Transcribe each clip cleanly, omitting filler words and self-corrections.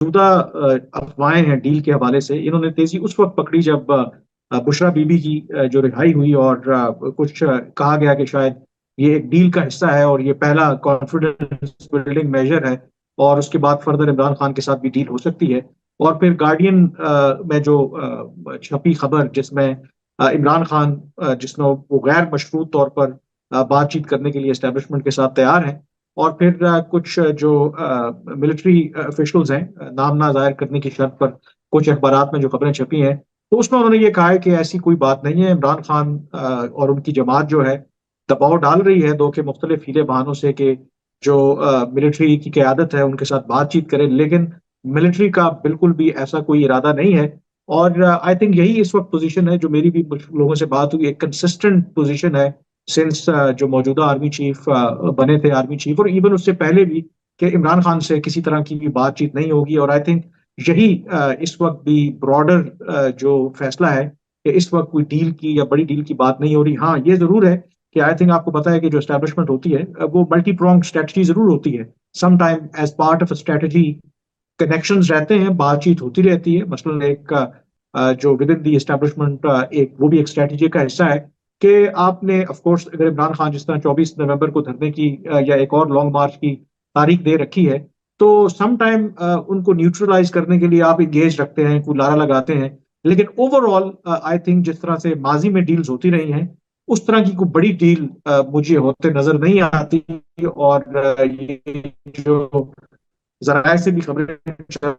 मौजूदा अफवाहें हैं डील के हवाले से, इन्होंने तेजी उस वक्त पकड़ी जब बुशरा बीबी की जो रिहाई हुई और कुछ कहा गया कि शायद ये एक डील का हिस्सा है और ये पहला कॉन्फिडेंस बिल्डिंग मेजर है, और उसके बाद फर्दर इमरान खान के साथ भी डील हो सकती है। और फिर गार्डियन में जो छपी खबर जिसमें इमरान खान जिसमें वो गैर मशरूत तौर पर बातचीत करने के लिए एस्टेब्लिशमेंट के साथ तैयार हैं, और फिर कुछ जो मिलिट्री ऑफिशियल्स हैं नाम ना जाहिर करने की शर्त पर कुछ अखबारात में जो खबरें छपी हैं, तो उसमें उन्होंने ये कहा है कि ऐसी कोई बात नहीं है। इमरान खान और उनकी जमात जो है दबाव डाल रही है दो के मुख्तलिफ हीले बहानों से कि जो मिलिट्री की क़यादत है उनके साथ बातचीत करें, लेकिन मिलिट्री का बिल्कुल भी ऐसा कोई इरादा नहीं है। और आई थिंक यही इस वक्त पोजीशन है जो मेरी भी कुछ लोगों से बात हुई, एक कंसिस्टेंट पोजीशन है सिंस जो मौजूदा आर्मी चीफ बने थे आर्मी चीफ, और इवन उससे पहले भी, कि इमरान खान से किसी तरह की भी बातचीत नहीं होगी। और आई थिंक यही इस वक्त भी ब्रॉडर जो फैसला है कि इस वक्त कोई डील की या बड़ी डील की बात नहीं हो रही। हाँ, ये जरूर है कि आई थिंक आपको पता है कि जो एस्टेब्लिशमेंट होती है वो मल्टी प्रोंग स्ट्रेटजी जरूर होती है। Some time as part of strategy connections रहते हैं, बातचीत होती रहती है। मसलन एक जो विद इन दी एस्टेब्लिशमेंट एक वो भी एक स्ट्रेटजी का हिस्सा है कि आपने ऑफ कोर्स अगर इमरान खान जिस तरह 24 नवंबर को धरने की या एक और लॉन्ग मार्च की तारीख दे रखी है, तो सम टाइम उनको न्यूट्रलाइज करने के लिए आप इंगेज रखते हैं, कोई लारा लगाते हैं। लेकिन ओवरऑल आई थिंक जिस तरह से माजी में डील्स होती रही हैं, उस तरह की कोई बड़ी डील मुझे होते नजर नहीं आती। और ये जो जराये से भी खबरें चल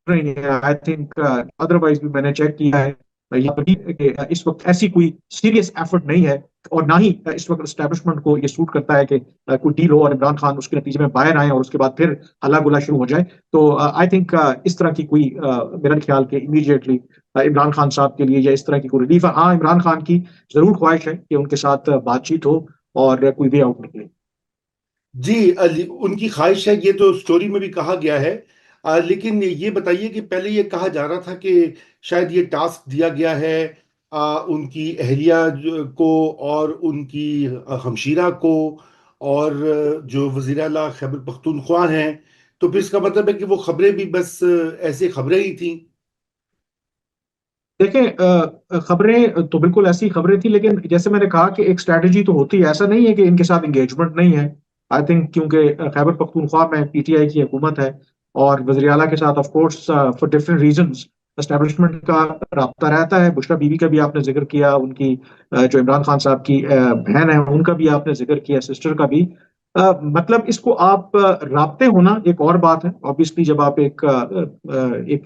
रही है, आई थिंक अदरवाइज भी मैंने चेक किया है, यहाँ पर कि इस वक्त ऐसी कोई सीरियस एफर्ट नहीं है, और ना ही इस वक्त एस्टेब्लिशमेंट को ये सूट करता है कि कोई डील हो और इमरान खान उसके नतीजे में बाहर आए और उसके बाद फिर हल्ला गुला शुरू हो जाए। तो आई थिंक इस तरह की कोई मेरा ख्याल के इमीडिएटली इमरान खान साहब के लिए या इस तरह की कोई रिलीफ है। हाँ, इमरान खान की जरूर ख्वाहिश है कि उनके साथ बातचीत हो और कोई वे आउट निकले। जी, उनकी ख्वाहिश है, ये तो स्टोरी में भी कहा गया है। लेकिन ये बताइए कि पहले ये कहा जा रहा था कि शायद ये टास्क दिया गया है उनकी अहलिया को और उनकी हमशीरा को, और जो वजीर आला खैबर पख्तूनख्वा हैं। तो फिर इसका मतलब है कि वो खबरें भी बस ऐसी खबरें ही थी। देखें, खबरें तो बिल्कुल ऐसी खबरें थी, लेकिन जैसे मैंने कहा कि एक स्ट्रैटेजी तो होती है, ऐसा नहीं है कि इनके साथ एंगेजमेंट नहीं है। आई थिंक क्योंकि खैबर पख्तूनख्वा में पीटीआई की हुकूमत है और वज़ीर आला के साथ of course for different reasons establishment का रब्ता रहता है। बुशरा बीवी का भी आपने जिक्र किया, उनकी जो इमरान खान साहब की बहन है उनका भी आपने जिक्र किया, सिस्टर का भी। मतलब इसको आप राब्ते होना एक और बात है। ऑब्वियसली जब आप एक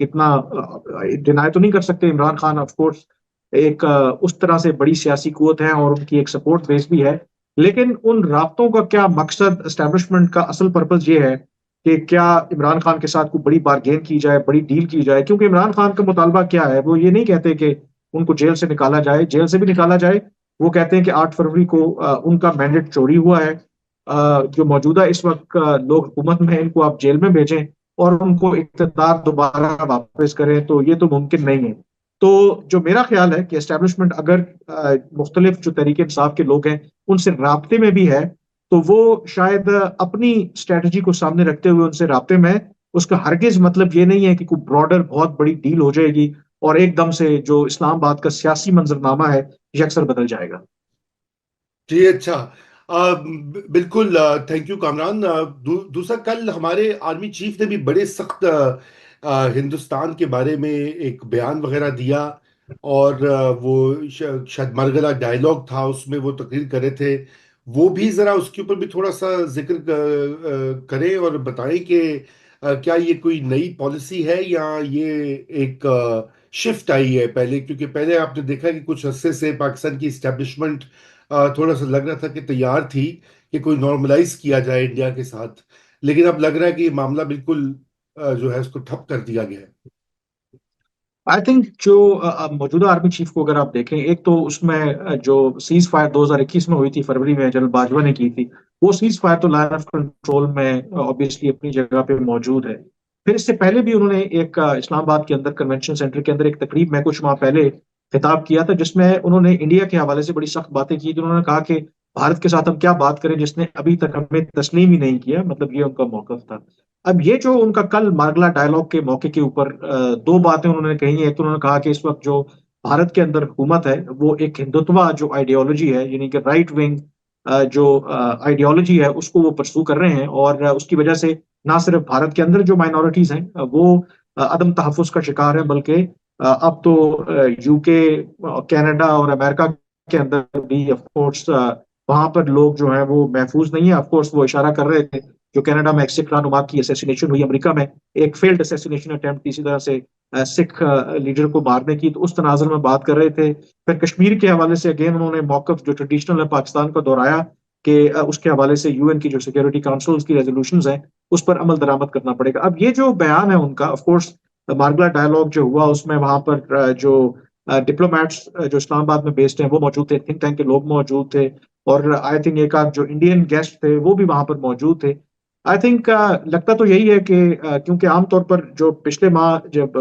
इतना डिनाई तो नहीं कर सकते, इमरान खान ऑफ कोर्स एक उस तरह से बड़ी सियासी कुवत है और उनकी एक सपोर्ट बेस भी है। लेकिन उन राब्तों का क्या मकसद, एस्टेब्लिशमेंट का असल पर्पज ये है कि क्या इमरान खान के साथ कोई बड़ी बारगेन की जाए, बड़ी डील की जाए। क्योंकि इमरान खान का मुतालबा क्या है, वो ये नहीं कहते कि उनको जेल से निकाला जाए, जेल से भी निकाला जाए। वो कहते हैं कि 8 फरवरी को उनका मैंडेट चोरी हुआ है। जो मौजूदा इस वक्त लोग हुकूमत में हैं इनको आप जेल में भेजें और उनको इक़्तिदार दोबारा वापस करें, तो ये तो मुमकिन नहीं है। तो जो मेरा ख्याल है कि एस्टेब्लिशमेंट अगर मुख्तलिफ जो तरीके इंसाफ के लोग हैं उनसे राब्ते में भी है, तो वो शायद अपनी स्ट्रेटजी को सामने रखते हुए उनसे राब्ते में है। उसका हरगिज मतलब ये नहीं है कि कोई ब्रॉडर बहुत बड़ी डील हो जाएगी और एकदम से जो इस्लामाबाद का सियासी मंजरनामा है यकसर बदल जाएगा। जी, अच्छा। बिल्कुल, थैंक यू कामरान। दूसरा, कल हमारे आर्मी चीफ ने भी बड़े सख्त हिंदुस्तान के बारे में एक बयान वगैरह दिया। और वो शायद मरगला डायलॉग था, उसमें वो तकरीर कर रहे थे। वो भी जरा उसके ऊपर भी थोड़ा सा जिक्र करें और बताएं कि क्या ये कोई नई पॉलिसी है या ये एक शिफ्ट आई है पहले, क्योंकि पहले आपने देखा कि कुछ अरसे से पाकिस्तान की इस्टेब्लिशमेंट थोड़ा सा लग रहा था कि तैयार थी कि कोई नॉर्मलाइज किया जाए इंडिया के साथ। लेकिन अब लग रहा है कि ये मामला बिल्कुल जो है उसको ठप कर दिया गया है। आई थिंक जो मौजूदा आर्मी चीफ को अगर आप देखें, एक तो उसमें जो सीज फायर 2021 में हुई थी फरवरी में, जनरल बाजवा ने की थी, वो सीज फायर तो लाइन ऑफ कंट्रोल में ऑब्वियसली अपनी जगह पे मौजूद है। फिर इससे पहले भी उन्होंने एक इस्लामाबाद के अंदर कन्वेंशन सेंटर के अंदर एक तकरीब में कुछ माह पहले खिताब किया था, जिसमें उन्होंने इंडिया के हवाले से बड़ी सख्त बातें की। जिन्होंने कहा कि भारत के साथ हम क्या बात करें जिसने अभी तक हमें तस्लीम ही नहीं किया, मतलब ये उनका मौकफ था। अब ये जो उनका कल मार्गला डायलॉग के मौके के ऊपर दो बातें उन्होंने कही हैं। एक तो उन्होंने कहा कि इस वक्त जो भारत के अंदर हुकूमत है वो एक हिंदुत्व जो आइडियोलॉजी है, यानी कि राइट विंग जो आइडियोलॉजी है उसको वो परसू कर रहे हैं, और उसकी वजह से ना सिर्फ भारत के अंदर जो माइनॉरिटीज हैं वो अदम तहफ़्फ़ुज़ का शिकार है, बल्कि अब तो यूके, कनाडा और अमेरिका के अंदर भी ऑफ कोर्स वहां पर लोग जो है वो महफूज नहीं है। ऑफ कोर्स वो इशारा कर रहे थे, जो कनाडा में सिख रहनुमा की असैसिनेशन हुई, अमेरिका में एक फेल्ड असैसिनेशन अटेम्प्ट इसी तरह से सिख लीडर को मारने की, तो उस तनाजुर में बात कर रहे थे। फिर कश्मीर के हवाले से अगेन उन्होंने मौकफ जो ट्रेडिशनल है पाकिस्तान का दोहराया कि उसके हवाले से यूएन की जो सिक्योरिटी काउंसिल की रेजोल्यूशंस हैं उस पर अमल दरामद करना पड़ेगा। अब ये जो बयान है उनका, ऑफ कोर्स मार्गला डायलॉग जो हुआ उसमें वहां पर जो डिप्लोमेट्स जो इस्लामाबाद में बेस्ड हैं वो मौजूद थे, थिंक टैंक के लोग मौजूद थे, और आई थिंक एक आध जो इंडियन गेस्ट थे वो भी वहां पर मौजूद थे। आई थिंक लगता तो यही है कि क्योंकि आमतौर पर जो पिछले माह जब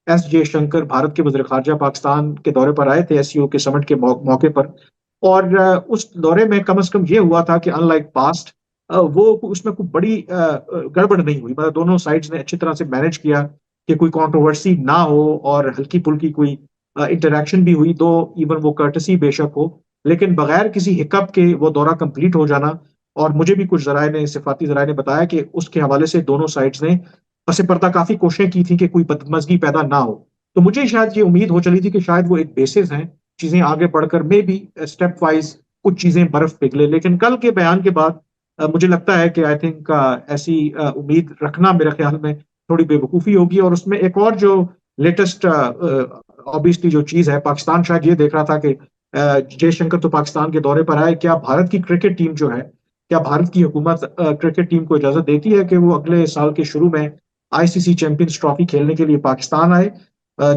एस जयशंकर भारत के वज़ीर ख़ारजा पाकिस्तान के दौरे पर आए थे एससीओ के समिट के मौके पर, और उस दौरे में कम से कम ये हुआ था कि अनलाइक पास्ट वो उसमें कोई बड़ी गड़बड़ नहीं हुई, मतलब दोनों साइड्स ने अच्छी तरह से मैनेज किया कि कोई कंट्रोवर्सी ना हो, और हल्की फुल्की कोई इंटरेक्शन भी हुई, दो इवन वो कर्टसी बेशक हो, लेकिन बगैर किसी हिकअप के वो दौरा कंप्लीट हो जाना। और मुझे भी कुछ जराये ने, सिफाती जराये ने बताया कि उसके हवाले से दोनों साइड्स ने पसे पर्दा काफी कोशिशें की थी कि कोई बदमजगी पैदा ना हो। तो मुझे शायद ये उम्मीद हो चली थी कि शायद वो एक बेसिस है, चीजें आगे बढ़कर मे बी स्टेप वाइज कुछ चीजें बर्फ पिघले, लेकिन कल के बयान के बाद मुझे लगता है कि आई थिंक ऐसी उम्मीद रखना मेरे ख्याल में थोड़ी बेवकूफ़ी होगी। और उसमें एक और जो लेटेस्ट ऑब्वियसली जो चीज़ है, पाकिस्तान शायद ये देख रहा था कि जयशंकर तो पाकिस्तान के दौरे पर आए, क्या भारत की क्रिकेट टीम जो है, क्या भारत की हुकूमत क्रिकेट टीम को इजाज़त देती है कि वो अगले साल के शुरू में आईसीसी चैंपियंस ट्रॉफी खेलने के लिए पाकिस्तान आए।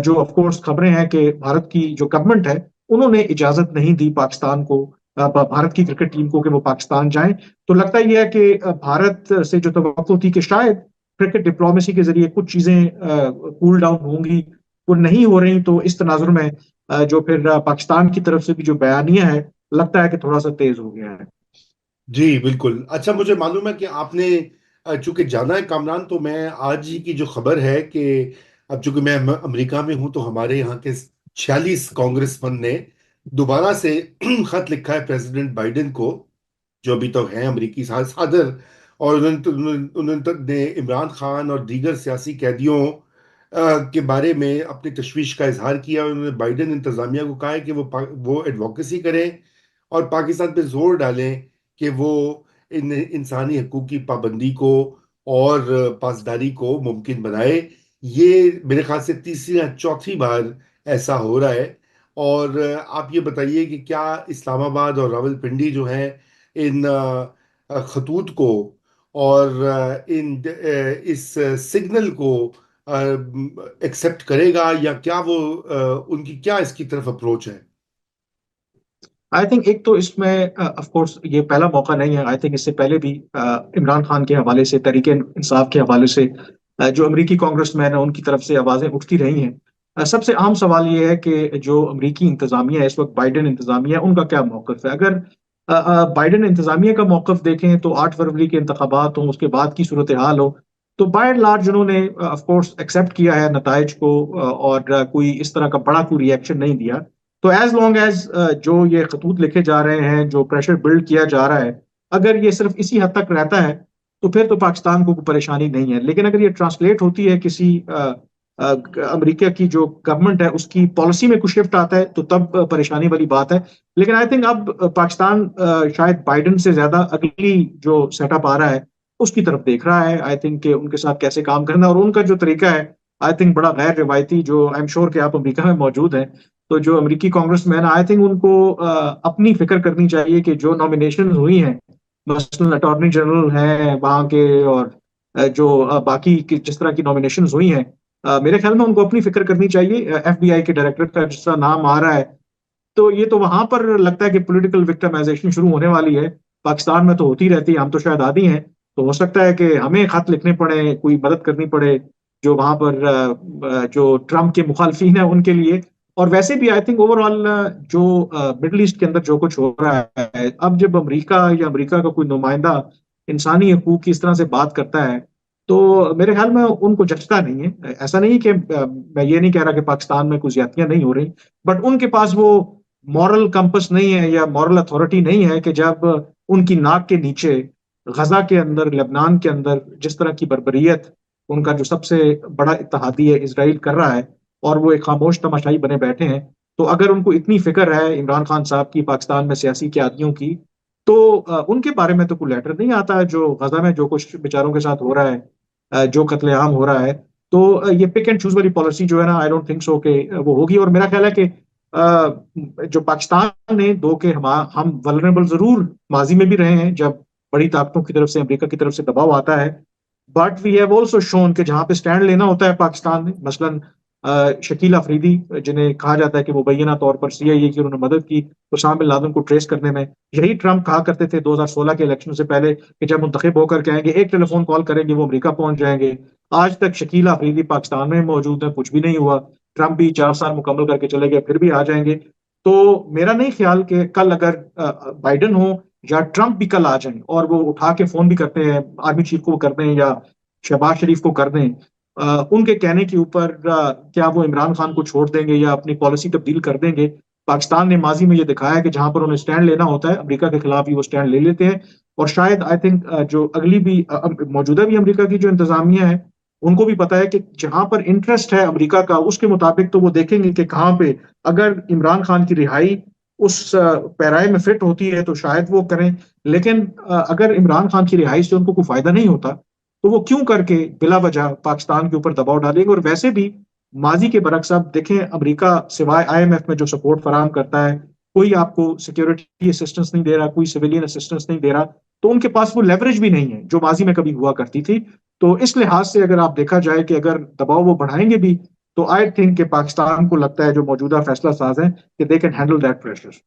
जो ऑफ कोर्स खबरें हैं कि भारत की जो गवर्नमेंट है उन्होंने इजाज़त नहीं दी पाकिस्तान को, भारत की क्रिकेट टीम को, कि वो पाकिस्तान जाएं। तो लगता ही है कि भारत से जो तवक्को थी कि शायद क्रिकेट डिप्लोमेसी के जरिए कुछ चीजें कूल डाउन होंगी, वो नहीं हो रही। तो इस तनाजुर में जो फिर पाकिस्तान की तरफ से भी जो बयानिया है, लगता है कि थोड़ा सा तेज हो गया है। जी बिल्कुल। अच्छा, मुझे मालूम है कि आपने चूंकि जाना है कामरान, तो मैं आज ही की जो खबर है कि अब चूंकि मैं अमेरिका में हूं, तो हमारे यहाँ के 46 कांग्रेसमैन ने दोबारा से खत लिखा है प्रेसिडेंट बाइडेन को, जो अभी तक हैं अमेरिकी सदर। और उन्होंने इमरान खान और दीगर सियासी कैदियों के बारे में अपनी तशवीश का इजहार किया। उन्होंने बाइडेन इंतजामिया को कहा है कि वो एडवोकेसी करें और पाकिस्तान पे जोर डालें कि वो इन इंसानी हकूक की पाबंदी को और पासदारी को मुमकिन बनाए। ये मेरे ख्याल से तीसरी या चौथी बार ऐसा हो रहा है। और आप ये बताइए कि क्या इस्लामाबाद और रावलपिंडी जो है इन खतूत को और इस सिग्नल को एक्सेप्ट करेगा, या क्या वो उनकी क्या इसकी तरफ अप्रोच है? आई थिंक एक तो इसमें ऑफ कोर्स ये पहला मौका नहीं है। आई थिंक इससे पहले भी इमरान खान के हवाले से, तहरीक इंसाफ के हवाले से जो अमरीकी कांग्रेसमैन है उनकी तरफ से आवाजें उठती रही हैं। सबसे अहम सवाल ये है कि जो अमरीकी इंतजामिया है इस वक्त, बाइडेन इंतजामिया, उनका क्या मौकफ है। अगर बाइडेन इंतजामिया का मौकफ देखें तो 8 फरवरी के इंतखाबात हों, उसके बाद की सूरत हाल हो, तो बाय एंड लार्ज उन्होंने ऑफ कोर्स एक्सेप्ट किया है नताइज को, और कोई इस तरह का बड़ा कोई रिएक्शन नहीं दिया। तो एज लॉन्ग एज जो ये खतूत लिखे जा रहे हैं, जो प्रेशर बिल्ड किया जा रहा है, अगर ये सिर्फ इसी हद तक रहता है तो फिर तो पाकिस्तान को कोई परेशानी नहीं है। लेकिन अगर ये ट्रांसलेट होती है किसी अमेरिका की जो गवर्नमेंट है उसकी पॉलिसी में कुछ शिफ्ट आता है, तो तब परेशानी वाली बात है। लेकिन आई थिंक अब पाकिस्तान शायद बाइडेन से ज्यादा अगली जो सेटअप आ रहा है उसकी तरफ देख रहा है। आई थिंक कि उनके साथ कैसे काम करना, और उनका जो तरीका है आई थिंक बड़ा गैर रिवायती, जो आई एम श्योर कि आप अमेरिका में मौजूद हैं, तो जो अमेरिकी कांग्रेसमैन आई थिंक उनको अपनी फिक्र करनी चाहिए कि जो नॉमिनेशन हुई हैं, मसलन अटॉर्नी जनरल हैं वहाँ के, और जो बाकी की जिस तरह की नॉमिनेशन हुई हैं, मेरे ख्याल में उनको अपनी फिक्र करनी चाहिए। एफबीआई के डायरेक्टर का जिस तरह नाम आ रहा है, तो ये तो वहां पर लगता है कि पॉलिटिकल विक्टिमाइजेशन शुरू होने वाली है। पाकिस्तान में तो होती रहती है, हम तो शायद आदी हैं। तो हो सकता है कि हमें खत लिखने पड़े, कोई मदद करनी पड़े जो वहां पर जो ट्रम्प के मुखालफिन है उनके लिए। और वैसे भी आई थिंक ओवरऑल जो मिडल ईस्ट के अंदर जो कुछ हो रहा है, अब जब अमेरिका या अमेरिका का कोई नुमाइंदा इंसानी हकूक की इस तरह से बात करता है, तो मेरे ख्याल में उनको जचता नहीं है। ऐसा नहीं कि मैं ये नहीं कह रहा कि पाकिस्तान में कुछ ज्यादतियां नहीं हो रही, बट उनके पास वो मॉरल कंपस नहीं है या मॉरल अथॉरिटी नहीं है कि जब उनकी नाक के नीचे गजा के अंदर, लेबनान के अंदर जिस तरह की बर्बरियत उनका जो सबसे बड़ा इत्तेहादी है इसराइल कर रहा है, और वो एक खामोश तमाशाई बने बैठे हैं। तो अगर उनको इतनी फिक्र है इमरान खान साहब की पाकिस्तान में सियासी क्यादियों की, तो उनके बारे में तो कोई लेटर नहीं आता है। जो गजा में जो कुछ बेचारों के साथ हो रहा है, जो कत्लेआम हो रहा है, तो ये पिक एंड चूज वाली पॉलिसी जो है ना, आई डोंट थिंक सो कि वो होगी। और मेरा ख्याल है कि जो पाकिस्तान ने दो के हम वल्नरेबल जरूर माजी में भी रहे हैं जब बड़ी ताकतों की तरफ से, अमेरिका की तरफ से दबाव आता है, but we have also shown कि जहां पे स्टैंड लेना होता है पाकिस्तान में, मसलन शकील अफरीदी, जिन्हें कहा जाता है कि मुबैना तौर पर सीआईए की उन्होंने मदद की उसामा बिन लादेन को ट्रेस करने में। यही ट्रंप कहा करते थे 2016 के इलेक्शन से पहले कि जब मुंतखब होकर के आएंगे एक टेलीफोन कॉल करेंगे वो अमेरिका पहुंच जाएंगे। आज तक शकील अफरीदी पाकिस्तान में मौजूद है, कुछ भी नहीं हुआ। ट्रंप भी 4 साल मुकम्मल करके चले गए, फिर भी आ जाएंगे। तो मेरा नहीं ख्याल कि कल अगर बाइडन हो या ट्रंप भी कल आ जाए और वो उठा के फोन भी करते हैं, आर्मी चीफ को कर दें या शहबाज शरीफ को कर दें, उनके कहने के ऊपर क्या वो इमरान खान को छोड़ देंगे या अपनी पॉलिसी तब्दील कर देंगे? पाकिस्तान ने माजी में ये दिखाया है कि जहां पर उन्हें स्टैंड लेना होता है अमेरिका के खिलाफ ही वो स्टैंड ले लेते हैं। और शायद आई थिंक जो अगली भी मौजूदा भी अमेरिका की जो इंतजामिया है, उनको भी पता है कि जहां पर इंटरेस्ट है अमेरिका का उसके मुताबिक तो वो देखेंगे कि कहाँ पे अगर इमरान खान की रिहाई उस पैराए में फिट होती है तो शायद वो करें। लेकिन अगर इमरान खान की रिहाई से उनको कोई फायदा नहीं होता तो वो क्यों करके बिला वजह पाकिस्तान के ऊपर दबाव डालेंगे? और वैसे भी माजी के बरक्स आप देखें, अमेरिका सिवाय आईएमएफ में जो सपोर्ट फराहम करता है, कोई आपको सिक्योरिटी असिस्टेंस नहीं दे रहा, कोई सिविलियन असिस्टेंस नहीं दे रहा। तो उनके पास वो लेवरेज भी नहीं है जो माजी में कभी हुआ करती थी। तो इस लिहाज से अगर आप देखा जाए कि अगर दबाव वो बढ़ाएंगे भी, तो आई थिंक कि पाकिस्तान को लगता है जो मौजूदा फैसला साज है कि they can handle that pressure.